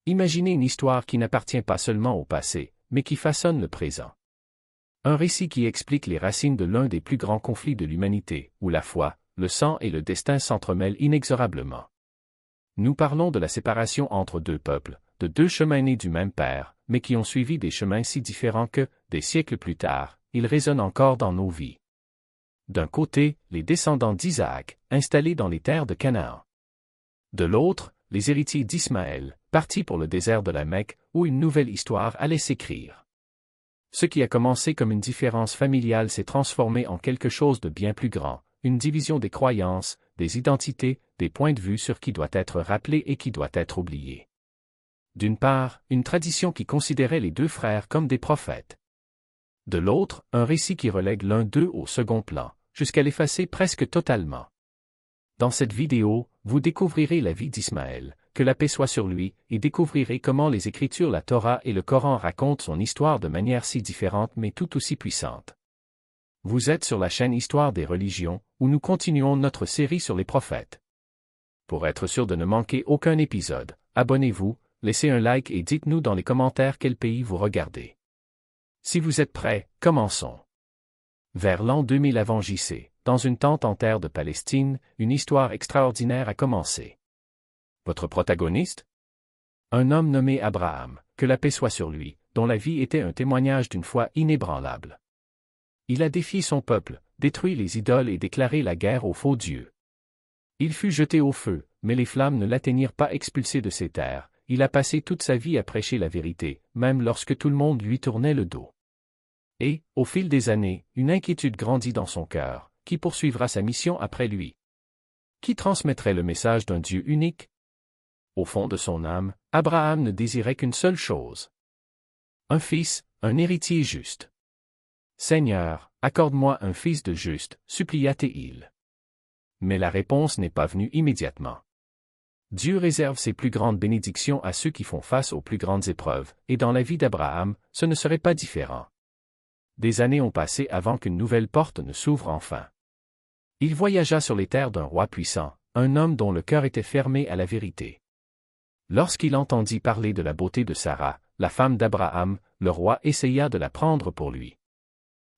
Imaginez une histoire qui n'appartient pas seulement au passé, mais qui façonne le présent. Un récit qui explique les racines de l'un des plus grands conflits de l'humanité, où la foi, le sang et le destin s'entremêlent inexorablement. Nous parlons de la séparation entre deux peuples, de deux chemins nés du même père, mais qui ont suivi des chemins si différents que, des siècles plus tard, ils résonnent encore dans nos vies. D'un côté, les descendants d'Isaac, installés dans les terres de Canaan. De l'autre, les héritiers d'Ismaël, partis pour le désert de la Mecque, où une nouvelle histoire allait s'écrire. Ce qui a commencé comme une différence familiale s'est transformé en quelque chose de bien plus grand, une division des croyances, des identités, des points de vue sur qui doit être rappelé et qui doit être oublié. D'une part, une tradition qui considérait les deux frères comme des prophètes. De l'autre, un récit qui relègue l'un d'eux au second plan, jusqu'à l'effacer presque totalement. Dans cette vidéo, vous découvrirez la vie d'Ismaël, que la paix soit sur lui, et découvrirez comment les Écritures, la Torah et le Coran racontent son histoire de manière si différente mais tout aussi puissante. Vous êtes sur la chaîne Histoire des religions, où nous continuons notre série sur les prophètes. Pour être sûr de ne manquer aucun épisode, abonnez-vous, laissez un like et dites-nous dans les commentaires quel pays vous regardez. Si vous êtes prêts, commençons. Vers l'an 2000 avant JC, dans une tente en terre de Palestine, une histoire extraordinaire a commencé. Votre protagoniste? Un homme nommé Abraham, que la paix soit sur lui, dont la vie était un témoignage d'une foi inébranlable. Il a défié son peuple, détruit les idoles et déclaré la guerre aux faux dieux. Il fut jeté au feu, mais les flammes ne l'atteignirent pas expulsé de ses terres. Il a passé toute sa vie à prêcher la vérité, même lorsque tout le monde lui tournait le dos. Et, au fil des années, une inquiétude grandit dans son cœur. Qui poursuivra sa mission après lui? Qui transmettrait le message d'un Dieu unique? Au fond de son âme, Abraham ne désirait qu'une seule chose. Un fils, un héritier juste. Seigneur, accorde-moi un fils de juste, supplia-t-il. Mais la réponse n'est pas venue immédiatement. Dieu réserve ses plus grandes bénédictions à ceux qui font face aux plus grandes épreuves, et dans la vie d'Abraham, ce ne serait pas différent. Des années ont passé avant qu'une nouvelle porte ne s'ouvre enfin. Il voyagea sur les terres d'un roi puissant, un homme dont le cœur était fermé à la vérité. Lorsqu'il entendit parler de la beauté de Sarah, la femme d'Abraham, le roi essaya de la prendre pour lui.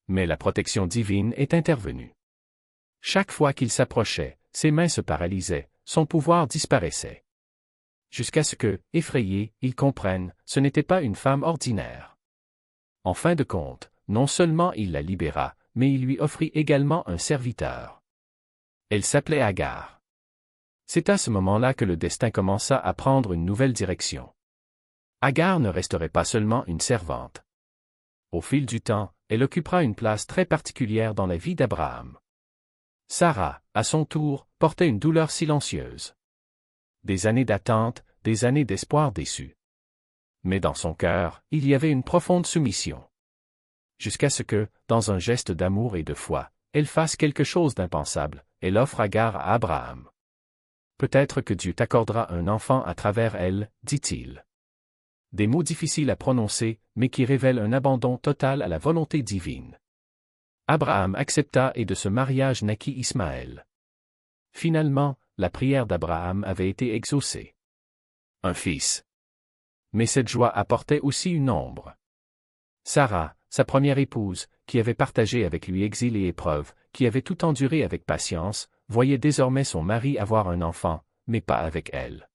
Mais la protection divine est intervenue. Chaque fois qu'il s'approchait, ses mains se paralysaient, son pouvoir disparaissait. Jusqu'à ce que, effrayé, il comprenne, ce n'était pas une femme ordinaire. En fin de compte, non seulement il la libéra, mais il lui offrit également un serviteur. Elle s'appelait Agar. C'est à ce moment-là que le destin commença à prendre une nouvelle direction. Agar ne resterait pas seulement une servante. Au fil du temps, elle occupera une place très particulière dans la vie d'Abraham. Sarah, à son tour, portait une douleur silencieuse. Des années d'attente, des années d'espoir déçu. Mais dans son cœur, il y avait une profonde soumission. Jusqu'à ce que, dans un geste d'amour et de foi, elle fasse quelque chose d'impensable, elle offre Agar à Abraham. Peut-être que Dieu t'accordera un enfant à travers elle, dit-il. Des mots difficiles à prononcer, mais qui révèlent un abandon total à la volonté divine. Abraham accepta et de ce mariage naquit Ismaël. Finalement, la prière d'Abraham avait été exaucée. Un fils. Mais cette joie apportait aussi une ombre. Sarah, sa première épouse, qui avait partagé avec lui exil et épreuve, qui avait tout enduré avec patience, voyait désormais son mari avoir un enfant, mais pas avec elle.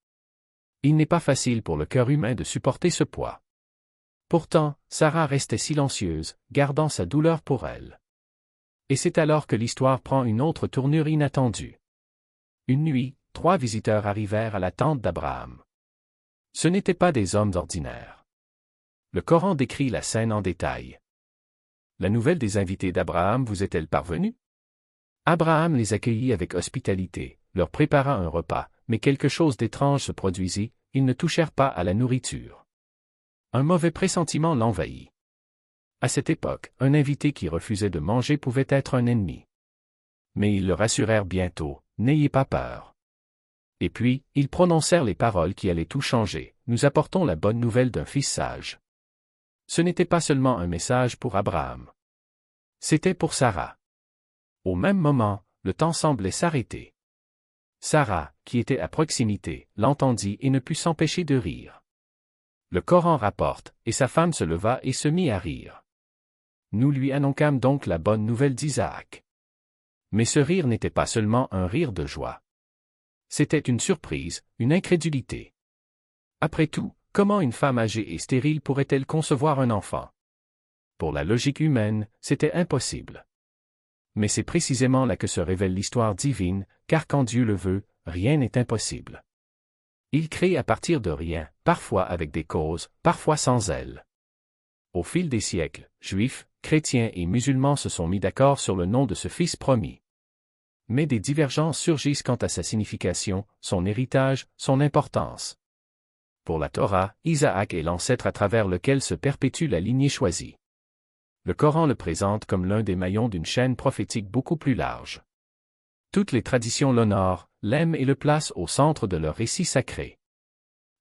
Il n'est pas facile pour le cœur humain de supporter ce poids. Pourtant, Sarah restait silencieuse, gardant sa douleur pour elle. Et c'est alors que l'histoire prend une autre tournure inattendue. Une nuit, 3 visiteurs arrivèrent à la tente d'Abraham. Ce n'étaient pas des hommes ordinaires. Le Coran décrit la scène en détail. La nouvelle des invités d'Abraham vous est-elle parvenue? Abraham les accueillit avec hospitalité, leur prépara un repas, mais quelque chose d'étrange se produisit, ils ne touchèrent pas à la nourriture. Un mauvais pressentiment l'envahit. À cette époque, un invité qui refusait de manger pouvait être un ennemi. Mais ils le rassurèrent bientôt, n'ayez pas peur. Et puis, ils prononcèrent les paroles qui allaient tout changer, nous apportons la bonne nouvelle d'un fils sage. Ce n'était pas seulement un message pour Abraham. C'était pour Sarah. Au même moment, le temps semblait s'arrêter. Sarah, qui était à proximité, l'entendit et ne put s'empêcher de rire. Le Coran rapporte, et sa femme se leva et se mit à rire. Nous lui annonçâmes donc la bonne nouvelle d'Isaac. Mais ce rire n'était pas seulement un rire de joie. C'était une surprise, une incrédulité. Après tout, comment une femme âgée et stérile pourrait-elle concevoir un enfant? Pour la logique humaine, c'était impossible. Mais c'est précisément là que se révèle l'histoire divine, car quand Dieu le veut, rien n'est impossible. Il crée à partir de rien, parfois avec des causes, parfois sans elles. Au fil des siècles, juifs, chrétiens et musulmans se sont mis d'accord sur le nom de ce fils promis. Mais des divergences surgissent quant à sa signification, son héritage, son importance. Pour la Torah, Isaac est l'ancêtre à travers lequel se perpétue la lignée choisie. Le Coran le présente comme l'un des maillons d'une chaîne prophétique beaucoup plus large. Toutes les traditions l'honorent, l'aiment et le placent au centre de leur récit sacré.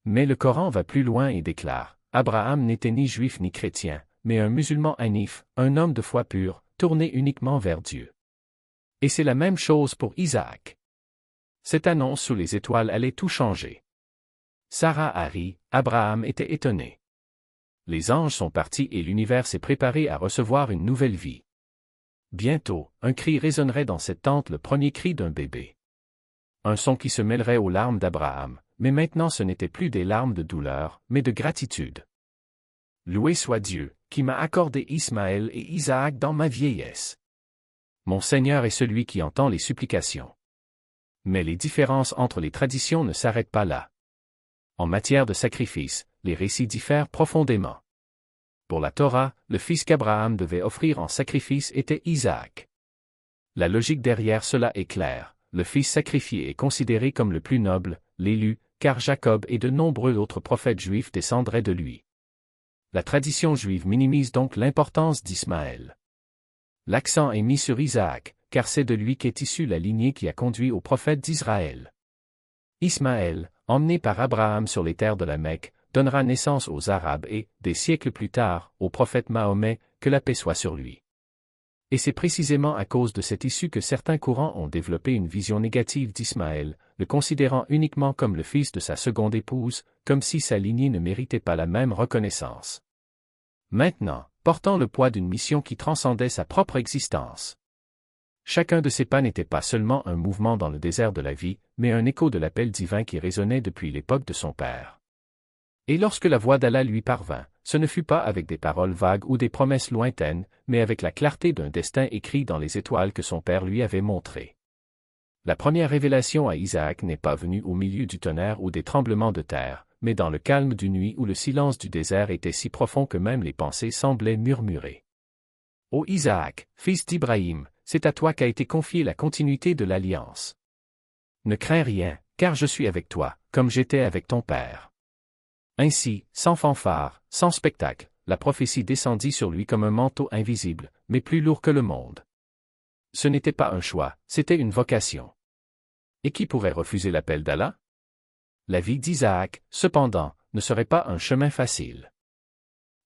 Mais le Coran va plus loin et déclare, Abraham n'était ni juif ni chrétien, mais un musulman hanif, un homme de foi pure, tourné uniquement vers Dieu. Et c'est la même chose pour Isaac. Cette annonce sous les étoiles allait tout changer. Sarah a ri, Abraham était étonné. Les anges sont partis et l'univers s'est préparé à recevoir une nouvelle vie. Bientôt, un cri résonnerait dans cette tente, le premier cri d'un bébé. Un son qui se mêlerait aux larmes d'Abraham, mais maintenant ce n'était plus des larmes de douleur, mais de gratitude. Loué soit Dieu, qui m'a accordé Ismaël et Isaac dans ma vieillesse. Mon Seigneur est celui qui entend les supplications. Mais les différences entre les traditions ne s'arrêtent pas là. En matière de sacrifice, les récits diffèrent profondément. Pour la Torah, le fils qu'Abraham devait offrir en sacrifice était Isaac. La logique derrière cela est claire, le fils sacrifié est considéré comme le plus noble, l'élu, car Jacob et de nombreux autres prophètes juifs descendraient de lui. La tradition juive minimise donc l'importance d'Ismaël. L'accent est mis sur Isaac, car c'est de lui qu'est issue la lignée qui a conduit aux prophètes d'Israël. Ismaël, emmené par Abraham sur les terres de la Mecque, donnera naissance aux Arabes et, des siècles plus tard, au prophète Mahomet, que la paix soit sur lui. Et c'est précisément à cause de cette issue que certains courants ont développé une vision négative d'Ismaël, le considérant uniquement comme le fils de sa seconde épouse, comme si sa lignée ne méritait pas la même reconnaissance. Maintenant, portant le poids d'une mission qui transcendait sa propre existence. Chacun de ces pas n'était pas seulement un mouvement dans le désert de la vie, mais un écho de l'appel divin qui résonnait depuis l'époque de son père. Et lorsque la voix d'Allah lui parvint, ce ne fut pas avec des paroles vagues ou des promesses lointaines, mais avec la clarté d'un destin écrit dans les étoiles que son père lui avait montré. La première révélation à Isaac n'est pas venue au milieu du tonnerre ou des tremblements de terre, mais dans le calme d'une nuit où le silence du désert était si profond que même les pensées semblaient murmurer. Ô Isaac, fils d'Ibrahim, c'est à toi qu'a été confiée la continuité de l'alliance. Ne crains rien, car je suis avec toi, comme j'étais avec ton père. Ainsi, sans fanfare, sans spectacle, la prophétie descendit sur lui comme un manteau invisible, mais plus lourd que le monde. Ce n'était pas un choix, c'était une vocation. Et qui pourrait refuser l'appel d'Allah? La vie d'Isaac, cependant, ne serait pas un chemin facile.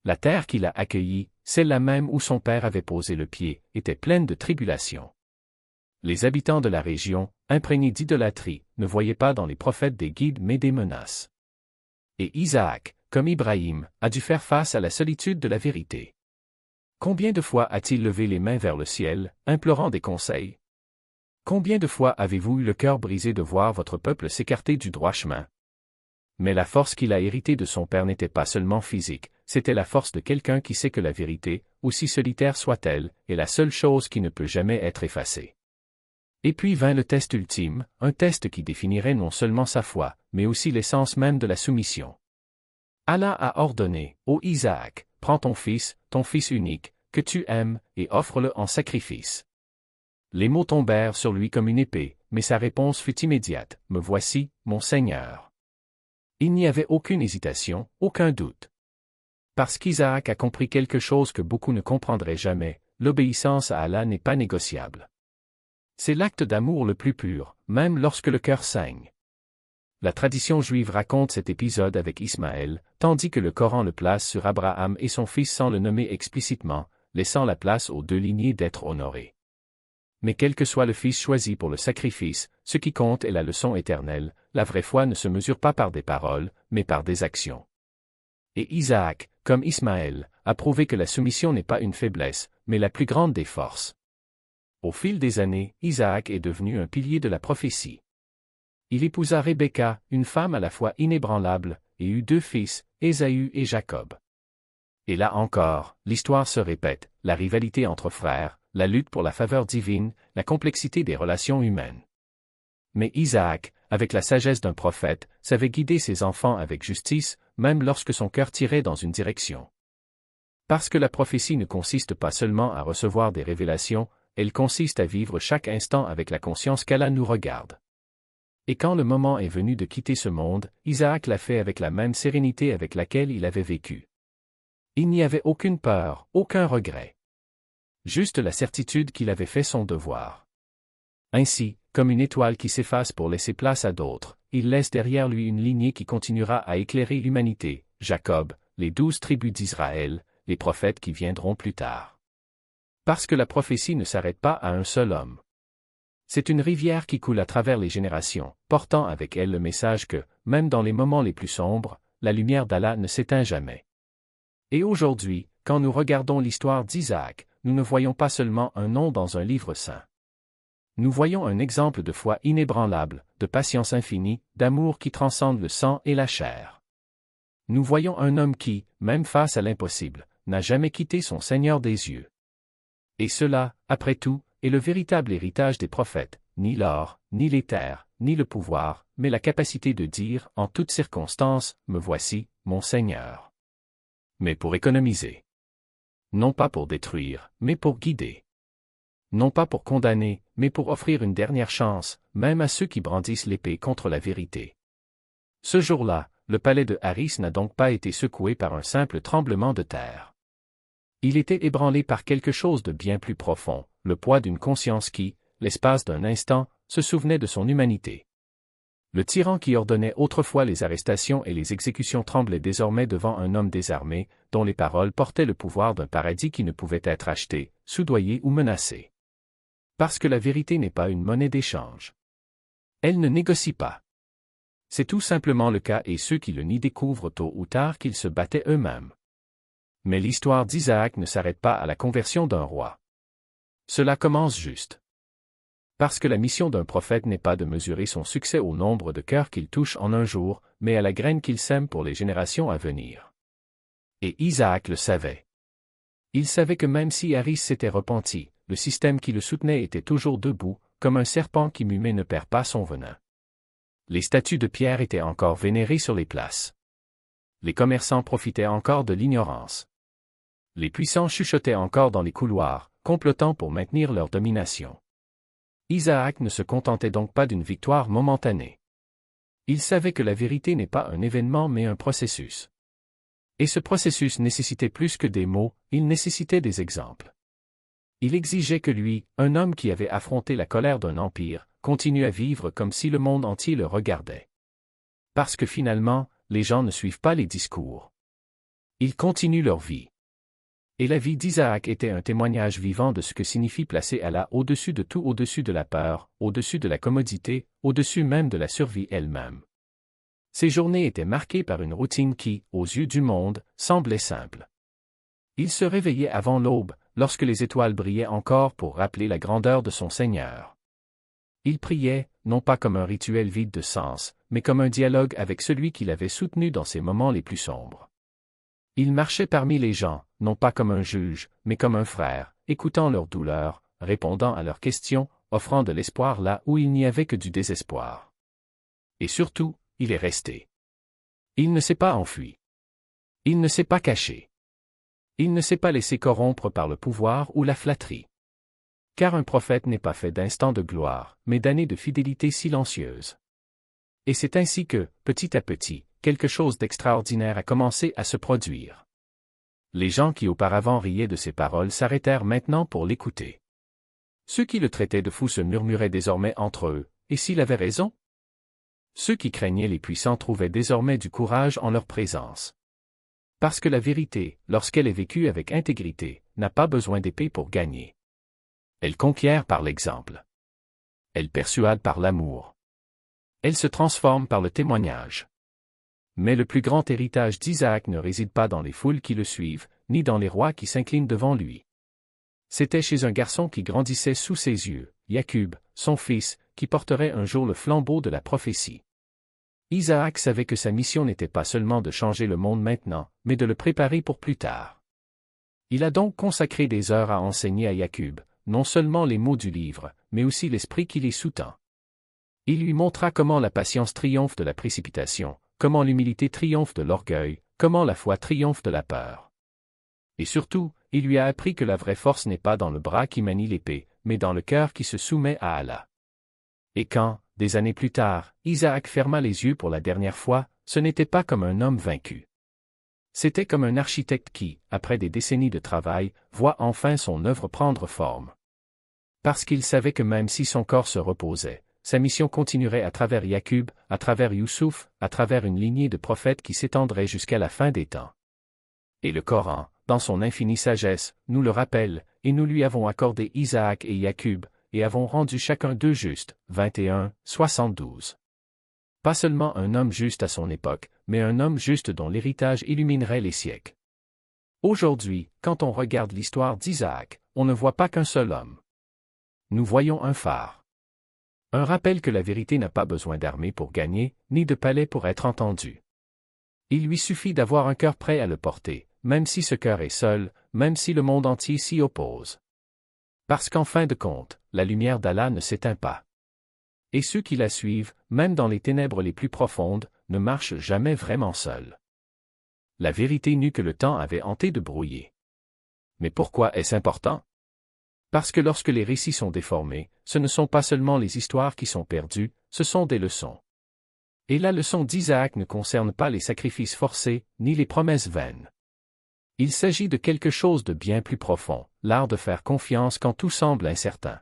La terre qu'il a accueillie, celle-là même où son père avait posé le pied, était pleine de tribulations. Les habitants de la région, imprégnés d'idolâtrie, ne voyaient pas dans les prophètes des guides mais des menaces. Et Isaac, comme Ibrahim, a dû faire face à la solitude de la vérité. Combien de fois a-t-il levé les mains vers le ciel, implorant des conseils? Combien de fois avez-vous eu le cœur brisé de voir votre peuple s'écarter du droit chemin? Mais la force qu'il a héritée de son père n'était pas seulement physique, c'était la force de quelqu'un qui sait que la vérité, aussi solitaire soit-elle, est la seule chose qui ne peut jamais être effacée. Et puis vint le test ultime, un test qui définirait non seulement sa foi, mais aussi l'essence même de la soumission. Allah a ordonné, ô Isaac, prends ton fils unique, que tu aimes, et offre-le en sacrifice. Les mots tombèrent sur lui comme une épée, mais sa réponse fut immédiate, me voici, mon Seigneur. Il n'y avait aucune hésitation, aucun doute. Parce qu'Isaac a compris quelque chose que beaucoup ne comprendraient jamais, l'obéissance à Allah n'est pas négociable. C'est l'acte d'amour le plus pur, même lorsque le cœur saigne. La tradition juive raconte cet épisode avec Ismaël, tandis que le Coran le place sur Abraham et son fils sans le nommer explicitement, laissant la place aux deux lignées d'être honorées. Mais quel que soit le fils choisi pour le sacrifice, ce qui compte est la leçon éternelle, la vraie foi ne se mesure pas par des paroles, mais par des actions. Et Isaac, comme Ismaël, a prouvé que la soumission n'est pas une faiblesse, mais la plus grande des forces. Au fil des années, Isaac est devenu un pilier de la prophétie. Il épousa Rebecca, une femme à la fois inébranlable, et eut 2 fils, Ésaü et Jacob. Et là encore, l'histoire se répète, la rivalité entre frères, la lutte pour la faveur divine, la complexité des relations humaines. Mais Isaac, avec la sagesse d'un prophète, savait guider ses enfants avec justice, même lorsque son cœur tirait dans une direction. Parce que la prophétie ne consiste pas seulement à recevoir des révélations, elle consiste à vivre chaque instant avec la conscience qu'Allah nous regarde. Et quand le moment est venu de quitter ce monde, Isaac l'a fait avec la même sérénité avec laquelle il avait vécu. Il n'y avait aucune peur, aucun regret. Juste la certitude qu'il avait fait son devoir. Ainsi, comme une étoile qui s'efface pour laisser place à d'autres, il laisse derrière lui une lignée qui continuera à éclairer l'humanité, Jacob, les 12 tribus d'Israël, les prophètes qui viendront plus tard. Parce que la prophétie ne s'arrête pas à un seul homme. C'est une rivière qui coule à travers les générations, portant avec elle le message que, même dans les moments les plus sombres, la lumière d'Allah ne s'éteint jamais. Et aujourd'hui, quand nous regardons l'histoire d'Isaac, nous ne voyons pas seulement un nom dans un livre saint. Nous voyons un exemple de foi inébranlable, de patience infinie, d'amour qui transcende le sang et la chair. Nous voyons un homme qui, même face à l'impossible, n'a jamais quitté son Seigneur des yeux. Et cela, après tout, est le véritable héritage des prophètes, ni l'or, ni les terres, ni le pouvoir, mais la capacité de dire, en toutes circonstances, « Me voici, mon Seigneur ». Mais pour économiser. Non pas pour détruire, mais pour guider. Non pas pour condamner, mais pour offrir une dernière chance, même à ceux qui brandissent l'épée contre la vérité. Ce jour-là, le palais de Haris n'a donc pas été secoué par un simple tremblement de terre. Il était ébranlé par quelque chose de bien plus profond, le poids d'une conscience qui, l'espace d'un instant, se souvenait de son humanité. Le tyran qui ordonnait autrefois les arrestations et les exécutions tremblait désormais devant un homme désarmé, dont les paroles portaient le pouvoir d'un paradis qui ne pouvait être acheté, soudoyé ou menacé. Parce que la vérité n'est pas une monnaie d'échange. Elle ne négocie pas. C'est tout simplement le cas et ceux qui le nient découvrent tôt ou tard qu'ils se battaient eux-mêmes. Mais l'histoire d'Isaac ne s'arrête pas à la conversion d'un roi. Cela commence juste. Parce que la mission d'un prophète n'est pas de mesurer son succès au nombre de cœurs qu'il touche en un jour, mais à la graine qu'il sème pour les générations à venir. Et Isaac le savait. Il savait que même si Haris s'était repenti, le système qui le soutenait était toujours debout, comme un serpent qui mue mais ne perd pas son venin. Les statues de pierre étaient encore vénérées sur les places. Les commerçants profitaient encore de l'ignorance. Les puissants chuchotaient encore dans les couloirs, complotant pour maintenir leur domination. Isaac ne se contentait donc pas d'une victoire momentanée. Il savait que la vérité n'est pas un événement mais un processus. Et ce processus nécessitait plus que des mots, il nécessitait des exemples. Il exigeait que lui, un homme qui avait affronté la colère d'un empire, continue à vivre comme si le monde entier le regardait. Parce que finalement, les gens ne suivent pas les discours. Ils continuent leur vie. Et la vie d'Isaac était un témoignage vivant de ce que signifie placer Allah au-dessus de tout, au-dessus de la peur, au-dessus de la commodité, au-dessus même de la survie elle-même. Ses journées étaient marquées par une routine qui, aux yeux du monde, semblait simple. Il se réveillait avant l'aube, lorsque les étoiles brillaient encore pour rappeler la grandeur de son Seigneur. Il priait, non pas comme un rituel vide de sens, mais comme un dialogue avec celui qui l'avait soutenu dans ses moments les plus sombres. Il marchait parmi les gens, non pas comme un juge, mais comme un frère, écoutant leurs douleurs, répondant à leurs questions, offrant de l'espoir là où il n'y avait que du désespoir. Et surtout, il est resté. Il ne s'est pas enfui. Il ne s'est pas caché. Il ne s'est pas laissé corrompre par le pouvoir ou la flatterie. Car un prophète n'est pas fait d'instants de gloire, mais d'années de fidélité silencieuse. Et c'est ainsi que, petit à petit, quelque chose d'extraordinaire a commencé à se produire. Les gens qui auparavant riaient de ses paroles s'arrêtèrent maintenant pour l'écouter. Ceux qui le traitaient de fou se murmuraient désormais entre eux, et s'il avait raison? Ceux qui craignaient les puissants trouvaient désormais du courage en leur présence. Parce que la vérité, lorsqu'elle est vécue avec intégrité, n'a pas besoin d'épée pour gagner. Elle conquiert par l'exemple. Elle persuade par l'amour. Elle se transforme par le témoignage. Mais le plus grand héritage d'Isaac ne réside pas dans les foules qui le suivent, ni dans les rois qui s'inclinent devant lui. C'était chez un garçon qui grandissait sous ses yeux, Jacob, son fils, qui porterait un jour le flambeau de la prophétie. Isaac savait que sa mission n'était pas seulement de changer le monde maintenant, mais de le préparer pour plus tard. Il a donc consacré des heures à enseigner à Jacob, non seulement les mots du livre, mais aussi l'esprit qui les sous-tend. Il lui montra comment la patience triomphe de la précipitation, comment l'humilité triomphe de l'orgueil, comment la foi triomphe de la peur. Et surtout, il lui a appris que la vraie force n'est pas dans le bras qui manie l'épée, mais dans le cœur qui se soumet à Allah. Et quand, des années plus tard, Isaac ferma les yeux pour la dernière fois, ce n'était pas comme un homme vaincu. C'était comme un architecte qui, après des décennies de travail, voit enfin son œuvre prendre forme. Parce qu'il savait que même si son corps se reposait, sa mission continuerait à travers Jacob, à travers Youssouf, à travers une lignée de prophètes qui s'étendrait jusqu'à la fin des temps. Et le Coran, dans son infinie sagesse, nous le rappelle, et nous lui avons accordé Isaac et Jacob, et avons rendu chacun d'eux juste, 21, 72. Pas seulement un homme juste à son époque, mais un homme juste dont l'héritage illuminerait les siècles. Aujourd'hui, quand on regarde l'histoire d'Isaac, on ne voit pas qu'un seul homme. Nous voyons un phare. Un rappel que la vérité n'a pas besoin d'armée pour gagner, ni de palais pour être entendue. Il lui suffit d'avoir un cœur prêt à le porter, même si ce cœur est seul, même si le monde entier s'y oppose. Parce qu'en fin de compte, la lumière d'Allah ne s'éteint pas. Et ceux qui la suivent, même dans les ténèbres les plus profondes, ne marchent jamais vraiment seuls. La vérité n'eut que le temps avait hanté de brouiller. Mais pourquoi est-ce important? Parce que lorsque les récits sont déformés, ce ne sont pas seulement les histoires qui sont perdues, ce sont des leçons. Et la leçon d'Isaac ne concerne pas les sacrifices forcés, ni les promesses vaines. Il s'agit de quelque chose de bien plus profond, l'art de faire confiance quand tout semble incertain.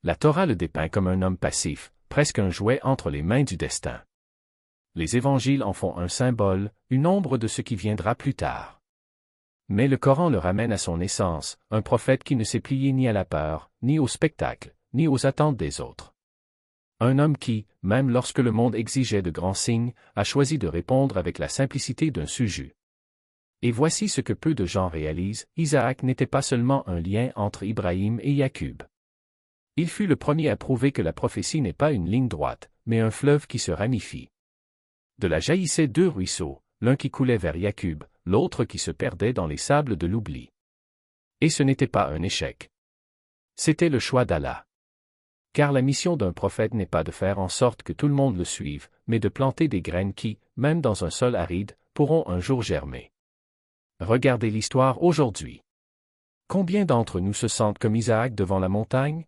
La Torah le dépeint comme un homme passif, presque un jouet entre les mains du destin. Les évangiles en font un symbole, une ombre de ce qui viendra plus tard. Mais le Coran le ramène à son essence, un prophète qui ne s'est plié ni à la peur, ni au spectacle, ni aux attentes des autres. Un homme qui, même lorsque le monde exigeait de grands signes, a choisi de répondre avec la simplicité d'un sujet. Et voici ce que peu de gens réalisent, Isaac n'était pas seulement un lien entre Ibrahim et Jacob. Il fut le premier à prouver que la prophétie n'est pas une ligne droite, mais un fleuve qui se ramifie. De là jaillissaient deux ruisseaux, l'un qui coulait vers Jacob, l'autre qui se perdait dans les sables de l'oubli. Et ce n'était pas un échec. C'était le choix d'Allah. Car la mission d'un prophète n'est pas de faire en sorte que tout le monde le suive, mais de planter des graines qui, même dans un sol aride, pourront un jour germer. Regardez l'histoire aujourd'hui. Combien d'entre nous se sentent comme Isaac devant la montagne?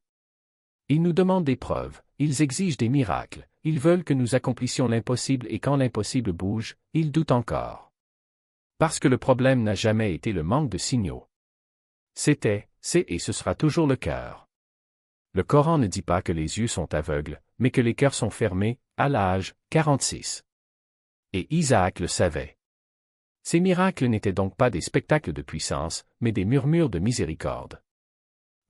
Ils nous demandent des preuves, ils exigent des miracles, ils veulent que nous accomplissions l'impossible et quand l'impossible bouge, ils doutent encore. Parce que le problème n'a jamais été le manque de signaux. C'était, c'est et ce sera toujours le cœur. Le Coran ne dit pas que les yeux sont aveugles, mais que les cœurs sont fermés, à l'âge 46. Et Isaac le savait. Ces miracles n'étaient donc pas des spectacles de puissance, mais des murmures de miséricorde.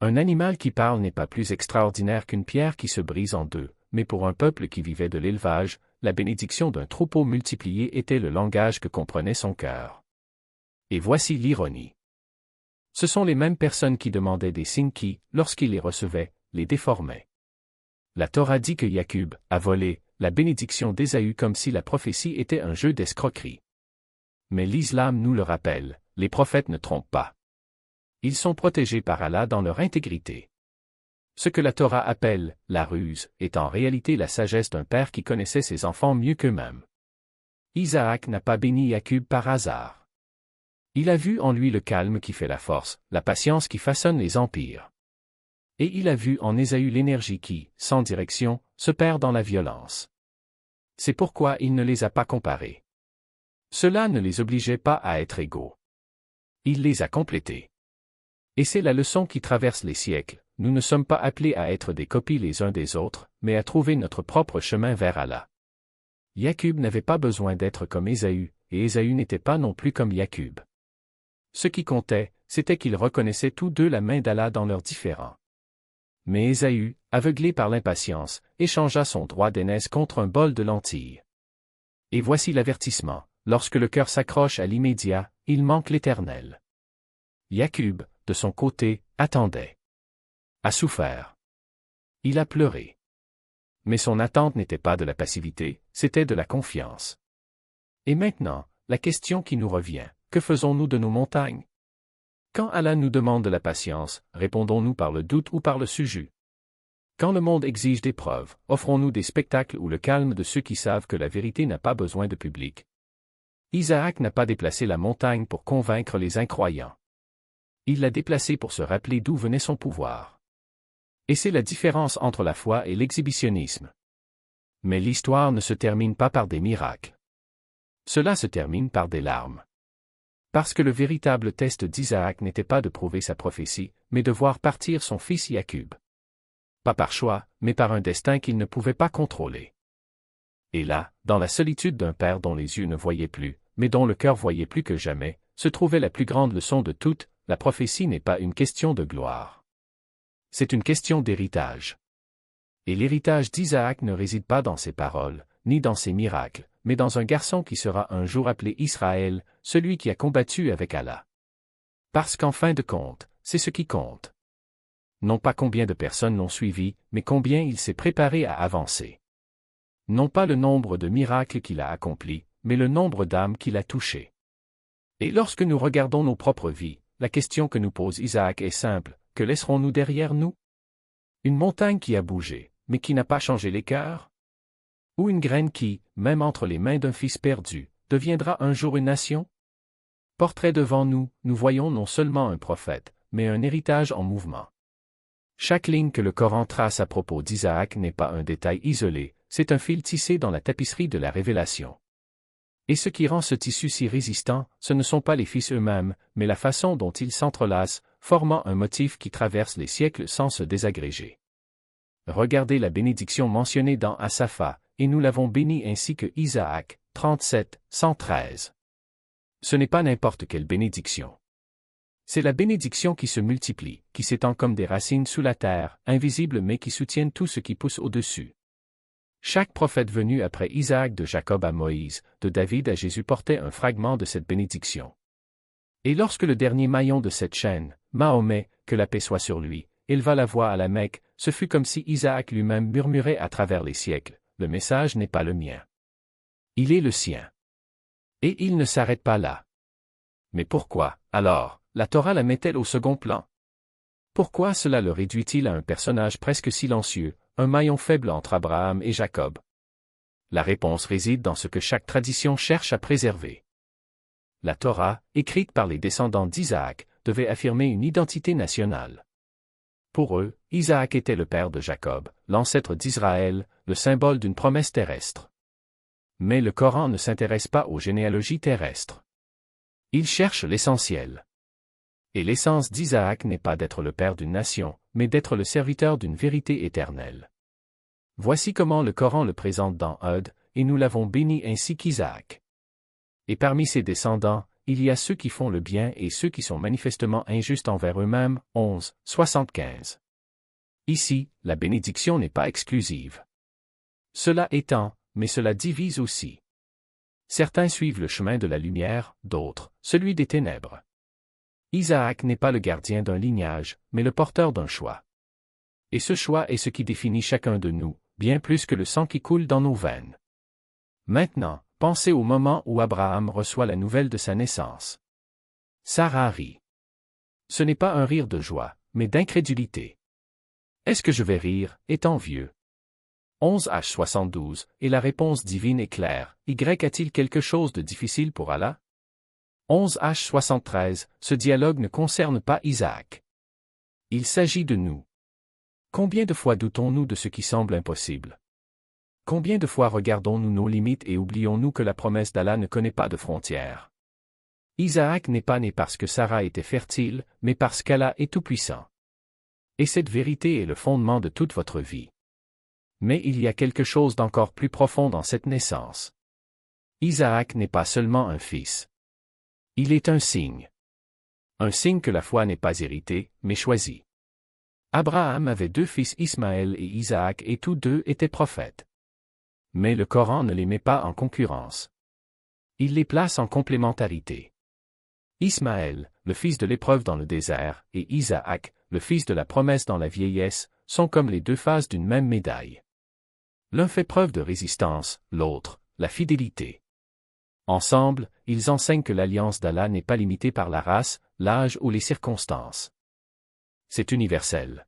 Un animal qui parle n'est pas plus extraordinaire qu'une pierre qui se brise en deux, mais pour un peuple qui vivait de l'élevage, la bénédiction d'un troupeau multiplié était le langage que comprenait son cœur. Et voici l'ironie. Ce sont les mêmes personnes qui demandaient des signes qui, lorsqu'ils les recevaient, les déformaient. La Torah dit que Jacob a volé la bénédiction d'Ésaü comme si la prophétie était un jeu d'escroquerie. Mais l'islam nous le rappelle, les prophètes ne trompent pas. Ils sont protégés par Allah dans leur intégrité. Ce que la Torah appelle la ruse est en réalité la sagesse d'un père qui connaissait ses enfants mieux qu'eux-mêmes. Isaac n'a pas béni Jacob par hasard. Il a vu en lui le calme qui fait la force, la patience qui façonne les empires. Et il a vu en Ésaü l'énergie qui, sans direction, se perd dans la violence. C'est pourquoi il ne les a pas comparés. Cela ne les obligeait pas à être égaux. Il les a complétés. Et c'est la leçon qui traverse les siècles, nous ne sommes pas appelés à être des copies les uns des autres, mais à trouver notre propre chemin vers Allah. Jacob n'avait pas besoin d'être comme Ésaü, et Ésaü n'était pas non plus comme Jacob. Ce qui comptait, c'était qu'ils reconnaissaient tous deux la main d'Allah dans leurs différends. Mais Ésaü, aveuglé par l'impatience, échangea son droit d'aînesse contre un bol de lentilles. Et voici l'avertissement, lorsque le cœur s'accroche à l'immédiat, il manque l'Éternel. Jacob, de son côté, attendait. A souffert. Il a pleuré. Mais son attente n'était pas de la passivité, c'était de la confiance. Et maintenant, la question qui nous revient, que faisons-nous de nos montagnes? Quand Allah nous demande de la patience, répondons-nous par le doute ou par le sujud? Quand le monde exige des preuves, offrons-nous des spectacles ou le calme de ceux qui savent que la vérité n'a pas besoin de public? Isaac n'a pas déplacé la montagne pour convaincre les incroyants. Il l'a déplacée pour se rappeler d'où venait son pouvoir. Et c'est la différence entre la foi et l'exhibitionnisme. Mais l'histoire ne se termine pas par des miracles. Cela se termine par des larmes. Parce que le véritable test d'Isaac n'était pas de prouver sa prophétie, mais de voir partir son fils Jacob. Pas par choix, mais par un destin qu'il ne pouvait pas contrôler. Et là, dans la solitude d'un père dont les yeux ne voyaient plus, mais dont le cœur voyait plus que jamais, se trouvait la plus grande leçon de toutes: la prophétie n'est pas une question de gloire. C'est une question d'héritage. Et l'héritage d'Isaac ne réside pas dans ses paroles, ni dans ses miracles, mais dans un garçon qui sera un jour appelé Israël, celui qui a combattu avec Allah. Parce qu'en fin de compte, c'est ce qui compte. Non pas combien de personnes l'ont suivi, mais combien il s'est préparé à avancer. Non pas le nombre de miracles qu'il a accomplis, mais le nombre d'âmes qu'il a touchées. Et lorsque nous regardons nos propres vies, la question que nous pose Isaac est simple: que laisserons-nous derrière nous? Une montagne qui a bougé, mais qui n'a pas changé les cœurs? Ou une graine qui, même entre les mains d'un fils perdu, deviendra un jour une nation? Portrait devant nous, nous voyons non seulement un prophète, mais un héritage en mouvement. Chaque ligne que le Coran trace à propos d'Isaac n'est pas un détail isolé, c'est un fil tissé dans la tapisserie de la révélation. Et ce qui rend ce tissu si résistant, ce ne sont pas les fils eux-mêmes, mais la façon dont ils s'entrelacent, formant un motif qui traverse les siècles sans se désagréger. Regardez la bénédiction mentionnée dans As-Safa, et nous l'avons béni ainsi que Isaac, 37, 113. Ce n'est pas n'importe quelle bénédiction. C'est la bénédiction qui se multiplie, qui s'étend comme des racines sous la terre, invisibles mais qui soutiennent tout ce qui pousse au-dessus. Chaque prophète venu après Isaac, de Jacob à Moïse, de David à Jésus, portait un fragment de cette bénédiction. Et lorsque le dernier maillon de cette chaîne, Mahomet, que la paix soit sur lui, éleva la voix à la Mecque, ce fut comme si Isaac lui-même murmurait à travers les siècles: le message n'est pas le mien. Il est le sien. Et il ne s'arrête pas là. Mais pourquoi, alors, la Torah la met-elle au second plan? Pourquoi cela le réduit-il à un personnage presque silencieux, un maillon faible entre Abraham et Jacob? La réponse réside dans ce que chaque tradition cherche à préserver. La Torah, écrite par les descendants d'Isaac, devait affirmer une identité nationale. Pour eux, Isaac était le père de Jacob, l'ancêtre d'Israël, le symbole d'une promesse terrestre. Mais le Coran ne s'intéresse pas aux généalogies terrestres. Il cherche l'essentiel. Et l'essence d'Isaac n'est pas d'être le père d'une nation, mais d'être le serviteur d'une vérité éternelle. Voici comment le Coran le présente dans Hud, et nous l'avons béni ainsi qu'Isaac. Et parmi ses descendants, il y a ceux qui font le bien et ceux qui sont manifestement injustes envers eux-mêmes. 11, 75. Ici, la bénédiction n'est pas exclusive. Cela étend, mais cela divise aussi. Certains suivent le chemin de la lumière, d'autres, celui des ténèbres. Isaac n'est pas le gardien d'un lignage, mais le porteur d'un choix. Et ce choix est ce qui définit chacun de nous, bien plus que le sang qui coule dans nos veines. Maintenant, pensez au moment où Abraham reçoit la nouvelle de sa naissance. Sarah rit. Ce n'est pas un rire de joie, mais d'incrédulité. Est-ce que je vais rire, étant vieux? 11h72, et la réponse divine est claire: Y a-t-il quelque chose de difficile pour Allah? 11h73, ce dialogue ne concerne pas Isaac. Il s'agit de nous. Combien de fois doutons-nous de ce qui semble impossible? Combien de fois regardons-nous nos limites et oublions-nous que la promesse d'Allah ne connaît pas de frontières? Isaac n'est pas né parce que Sarah était fertile, mais parce qu'Allah est tout-puissant. Et cette vérité est le fondement de toute votre vie. Mais il y a quelque chose d'encore plus profond dans cette naissance. Isaac n'est pas seulement un fils. Il est un signe. Un signe que la foi n'est pas héritée, mais choisie. Abraham avait deux fils, Ismaël et Isaac, et tous deux étaient prophètes. Mais le Coran ne les met pas en concurrence. Il les place en complémentarité. Ismaël, le fils de l'épreuve dans le désert, et Isaac, le fils de la promesse dans la vieillesse, sont comme les deux faces d'une même médaille. L'un fait preuve de résistance, l'autre, la fidélité. Ensemble, ils enseignent que l'alliance d'Allah n'est pas limitée par la race, l'âge ou les circonstances. C'est universel.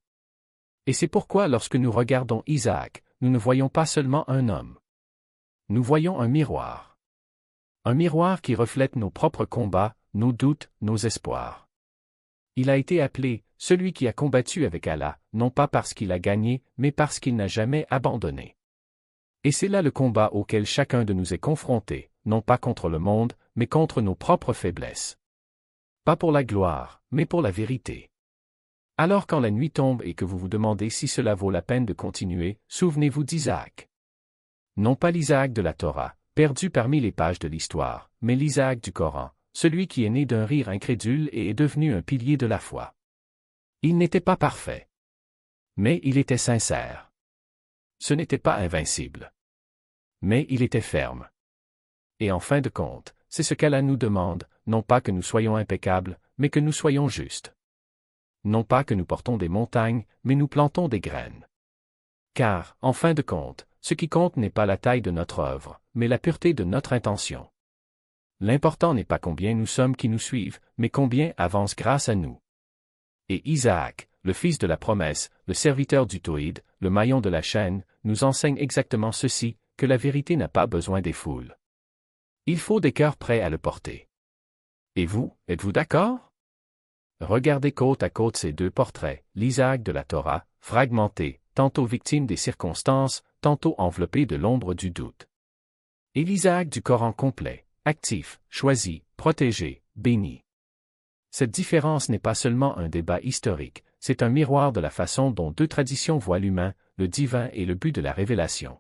Et c'est pourquoi lorsque nous regardons Isaac, nous ne voyons pas seulement un homme. Nous voyons un miroir. Un miroir qui reflète nos propres combats, nos doutes, nos espoirs. Il a été appelé « celui qui a combattu avec Allah », non pas parce qu'il a gagné, mais parce qu'il n'a jamais abandonné. Et c'est là le combat auquel chacun de nous est confronté, non pas contre le monde, mais contre nos propres faiblesses. Pas pour la gloire, mais pour la vérité. Alors quand la nuit tombe et que vous vous demandez si cela vaut la peine de continuer, souvenez-vous d'Isaac. Non pas l'Isaac de la Torah, perdu parmi les pages de l'histoire, mais l'Isaac du Coran, celui qui est né d'un rire incrédule et est devenu un pilier de la foi. Il n'était pas parfait. Mais il était sincère. Ce n'était pas invincible. Mais il était ferme. Et en fin de compte, c'est ce qu'Allah nous demande, non pas que nous soyons impeccables, mais que nous soyons justes. Non pas que nous portons des montagnes, mais nous plantons des graines. Car, en fin de compte, ce qui compte n'est pas la taille de notre œuvre, mais la pureté de notre intention. L'important n'est pas combien nous sommes qui nous suivent, mais combien avancent grâce à nous. Et Isaac, le fils de la promesse, le serviteur du Tawhid, le maillon de la chaîne, nous enseigne exactement ceci, que la vérité n'a pas besoin des foules. Il faut des cœurs prêts à le porter. Et vous, êtes-vous d'accord? Regardez côte à côte ces deux portraits, l'Isaac de la Torah, fragmenté, tantôt victime des circonstances, tantôt enveloppé de l'ombre du doute. Et l'Isaac du Coran complet, actif, choisi, protégé, béni. Cette différence n'est pas seulement un débat historique, c'est un miroir de la façon dont deux traditions voient l'humain, le divin et le but de la révélation.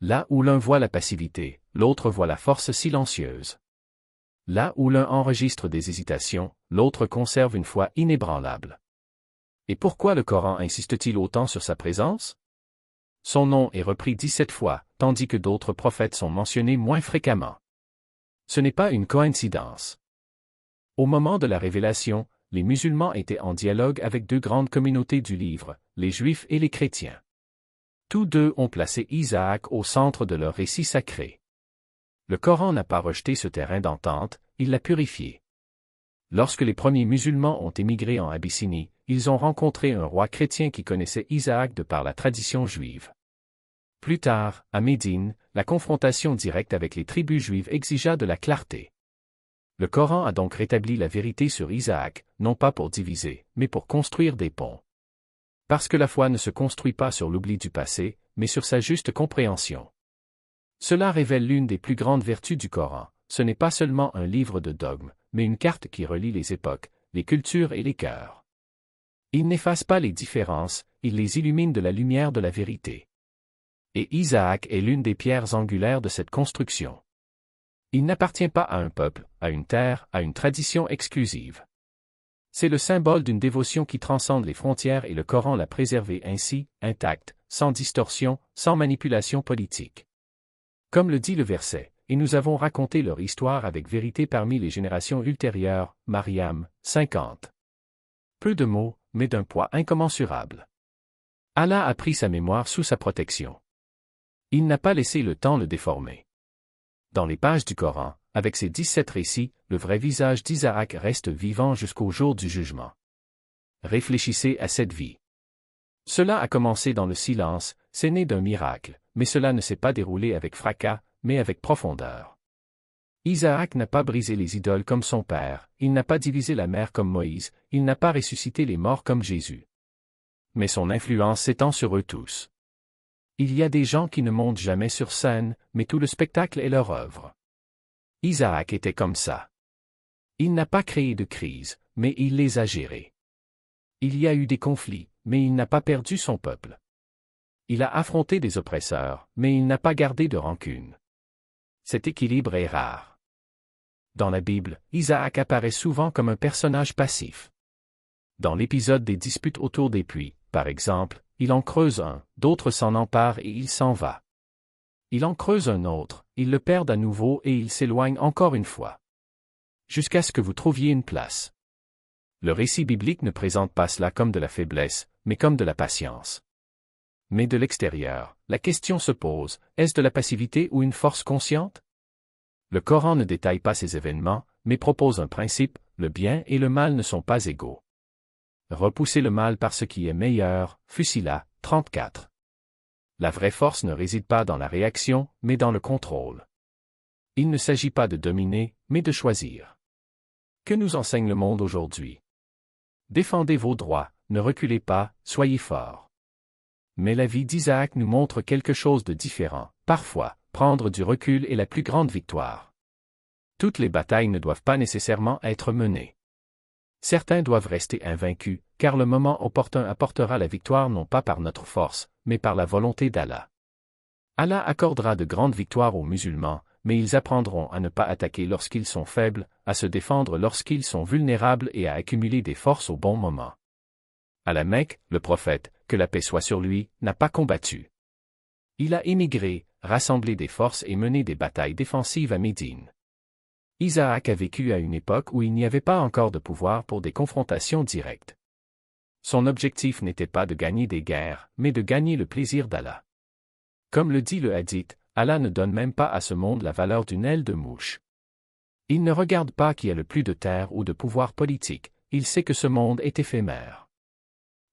Là où l'un voit la passivité, l'autre voit la force silencieuse. Là où l'un enregistre des hésitations, l'autre conserve une foi inébranlable. Et pourquoi le Coran insiste-t-il autant sur sa présence? Son nom est repris 17 fois, tandis que d'autres prophètes sont mentionnés moins fréquemment. Ce n'est pas une coïncidence. Au moment de la révélation, les musulmans étaient en dialogue avec deux grandes communautés du livre, les Juifs et les chrétiens. Tous deux ont placé Isaac au centre de leur récit sacré. Le Coran n'a pas rejeté ce terrain d'entente, il l'a purifié. Lorsque les premiers musulmans ont émigré en Abyssinie, ils ont rencontré un roi chrétien qui connaissait Isaac de par la tradition juive. Plus tard, à Médine, la confrontation directe avec les tribus juives exigea de la clarté. Le Coran a donc rétabli la vérité sur Isaac, non pas pour diviser, mais pour construire des ponts. Parce que la foi ne se construit pas sur l'oubli du passé, mais sur sa juste compréhension. Cela révèle l'une des plus grandes vertus du Coran, ce n'est pas seulement un livre de dogmes, mais une carte qui relie les époques, les cultures et les cœurs. Il n'efface pas les différences, il les illumine de la lumière de la vérité. Et Isaac est l'une des pierres angulaires de cette construction. Il n'appartient pas à un peuple, à une terre, à une tradition exclusive. C'est le symbole d'une dévotion qui transcende les frontières et le Coran l'a préservé ainsi, intact, sans distorsion, sans manipulation politique. Comme le dit le verset, et nous avons raconté leur histoire avec vérité parmi les générations ultérieures, Mariam, 50. Peu de mots, mais d'un poids incommensurable. Allah a pris sa mémoire sous sa protection. Il n'a pas laissé le temps le déformer. Dans les pages du Coran, avec ses 17 récits, le vrai visage d'Isaac reste vivant jusqu'au jour du jugement. Réfléchissez à cette vie. Cela a commencé dans le silence, c'est né d'un miracle, mais cela ne s'est pas déroulé avec fracas, mais avec profondeur. Isaac n'a pas brisé les idoles comme son père, il n'a pas divisé la mer comme Moïse, il n'a pas ressuscité les morts comme Jésus. Mais son influence s'étend sur eux tous. Il y a des gens qui ne montent jamais sur scène, mais tout le spectacle est leur œuvre. Isaac était comme ça. Il n'a pas créé de crise, mais il les a gérées. Il y a eu des conflits, mais il n'a pas perdu son peuple. Il a affronté des oppresseurs, mais il n'a pas gardé de rancune. Cet équilibre est rare. Dans la Bible, Isaac apparaît souvent comme un personnage passif. Dans l'épisode des disputes autour des puits, par exemple, il en creuse un, d'autres s'en emparent et il s'en va. Il en creuse un autre, il le perd à nouveau et il s'éloigne encore une fois. Jusqu'à ce que vous trouviez une place. Le récit biblique ne présente pas cela comme de la faiblesse, mais comme de la patience. Mais de l'extérieur, la question se pose, est-ce de la passivité ou une force consciente? Le Coran ne détaille pas ces événements, mais propose un principe, le bien et le mal ne sont pas égaux. Repousser le mal par ce qui est meilleur, Fusila, 34. La vraie force ne réside pas dans la réaction, mais dans le contrôle. Il ne s'agit pas de dominer, mais de choisir. Que nous enseigne le monde aujourd'hui? Défendez vos droits, ne reculez pas, soyez forts. Mais la vie d'Isaac nous montre quelque chose de différent. Parfois, prendre du recul est la plus grande victoire. Toutes les batailles ne doivent pas nécessairement être menées. Certains doivent rester invaincus, car le moment opportun apportera la victoire non pas par notre force, mais par la volonté d'Allah. Allah accordera de grandes victoires aux musulmans, mais ils apprendront à ne pas attaquer lorsqu'ils sont faibles, à se défendre lorsqu'ils sont vulnérables et à accumuler des forces au bon moment. À la Mecque, le prophète, que la paix soit sur lui, n'a pas combattu. Il a émigré, rassemblé des forces et mené des batailles défensives à Médine. Isaac a vécu à une époque où il n'y avait pas encore de pouvoir pour des confrontations directes. Son objectif n'était pas de gagner des guerres, mais de gagner le plaisir d'Allah. Comme le dit le hadith, Allah ne donne même pas à ce monde la valeur d'une aile de mouche. Il ne regarde pas qui a le plus de terre ou de pouvoir politique, il sait que ce monde est éphémère.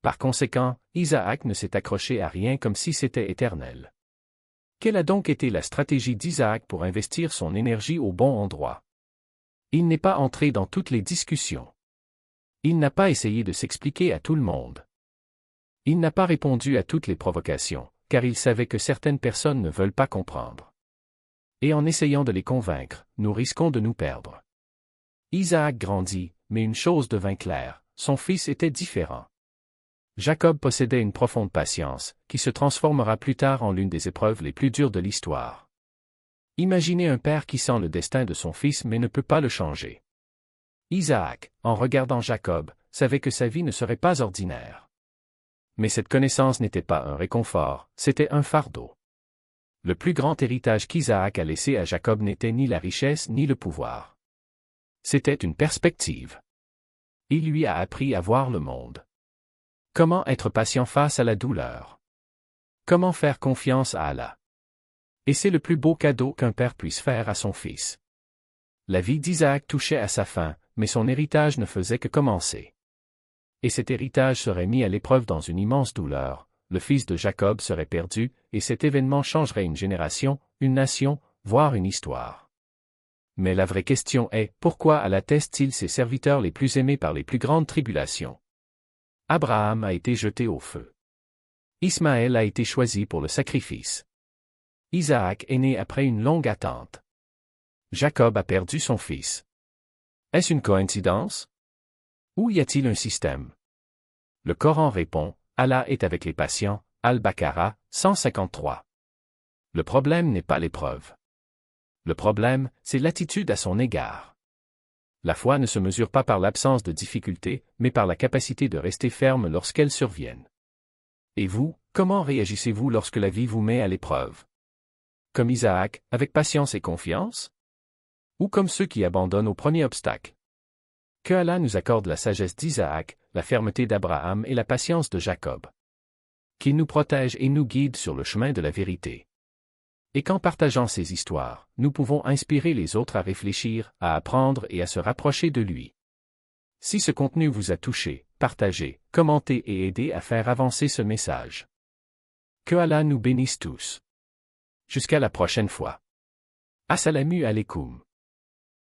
Par conséquent, Isaac ne s'est accroché à rien comme si c'était éternel. Quelle a donc été la stratégie d'Isaac pour investir son énergie au bon endroit? Il n'est pas entré dans toutes les discussions. Il n'a pas essayé de s'expliquer à tout le monde. Il n'a pas répondu à toutes les provocations, car il savait que certaines personnes ne veulent pas comprendre. Et en essayant de les convaincre, nous risquons de nous perdre. Isaac grandit, mais une chose devint claire, son fils était différent. Jacob possédait une profonde patience, qui se transformera plus tard en l'une des épreuves les plus dures de l'histoire. Imaginez un père qui sent le destin de son fils mais ne peut pas le changer. Isaac, en regardant Jacob, savait que sa vie ne serait pas ordinaire. Mais cette connaissance n'était pas un réconfort, c'était un fardeau. Le plus grand héritage qu'Isaac a laissé à Jacob n'était ni la richesse ni le pouvoir. C'était une perspective. Il lui a appris à voir le monde. Comment être patient face à la douleur? Comment faire confiance à Allah? Et c'est le plus beau cadeau qu'un père puisse faire à son fils. La vie d'Isaac touchait à sa fin, mais son héritage ne faisait que commencer. Et cet héritage serait mis à l'épreuve dans une immense douleur, le fils de Jacob serait perdu, et cet événement changerait une génération, une nation, voire une histoire. Mais la vraie question est, pourquoi Allah teste-t-il ses serviteurs les plus aimés par les plus grandes tribulations? Abraham a été jeté au feu. Ismaël a été choisi pour le sacrifice. Isaac est né après une longue attente. Jacob a perdu son fils. Est-ce une coïncidence? Ou y a-t-il un système? Le Coran répond, Allah est avec les patients, Al-Baqarah, 153. Le problème n'est pas l'épreuve. Le problème, c'est l'attitude à son égard. La foi ne se mesure pas par l'absence de difficultés, mais par la capacité de rester ferme lorsqu'elles surviennent. Et vous, comment réagissez-vous lorsque la vie vous met à l'épreuve? Comme Isaac, avec patience et confiance? Ou comme ceux qui abandonnent au premier obstacle? Que Allah nous accorde la sagesse d'Isaac, la fermeté d'Abraham et la patience de Jacob. Qu'il nous protège et nous guide sur le chemin de la vérité. Et qu'en partageant ces histoires, nous pouvons inspirer les autres à réfléchir, à apprendre et à se rapprocher de lui. Si ce contenu vous a touché, partagez, commentez et aidez à faire avancer ce message. Que Allah nous bénisse tous. Jusqu'à la prochaine fois. Assalamu alaikum.